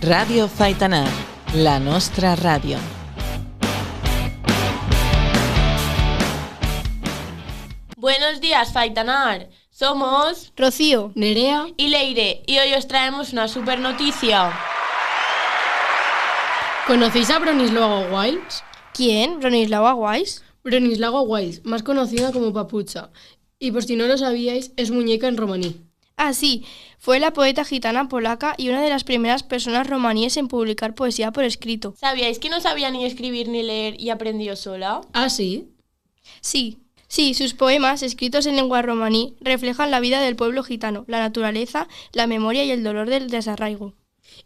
Ràdio Faitanar, la nostra ràdio. Buenos días, Faitanar. Somos Rocío, Nerea y Leire, y hoy os traemos una super noticia. ¿Conocéis a Bronislawa Wiles? ¿Quién? ¿Bronislawa Wiles? Bronislawa Wiles, más conocida como Papucha. Y por si no lo sabíais, es muñeca en romaní. Ah, sí, fue la poeta gitana polaca y una de las primeras personas romaníes en publicar poesía por escrito. ¿Sabíais que no sabía ni escribir ni leer y aprendió sola? ¿Ah, sí? Sí, sus poemas, escritos en lengua romaní, reflejan la vida del pueblo gitano, la naturaleza, la memoria y el dolor del desarraigo.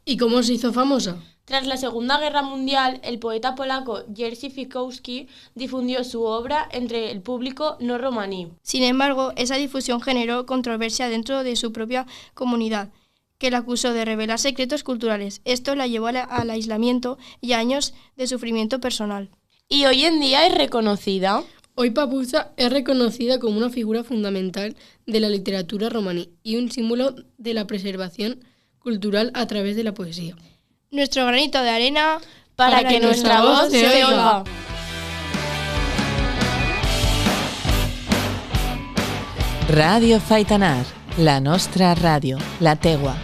¿Y cómo se hizo famosa? Tras la Segunda Guerra Mundial, el poeta polaco Jerzy Fikowski difundió su obra entre el público no romaní. Sin embargo, esa difusión generó controversia dentro de su propia comunidad, que la acusó de revelar secretos culturales. Esto la llevó al aislamiento y a años de sufrimiento personal. ¿Y hoy en día es reconocida? Hoy Papucha es reconocida como una figura fundamental de la literatura romaní y un símbolo de la preservación cultural a través de la poesía. Nuestro granito de arena para que nuestra voz se oiga. Ràdio Faitanar, la nostra ràdio, la teua.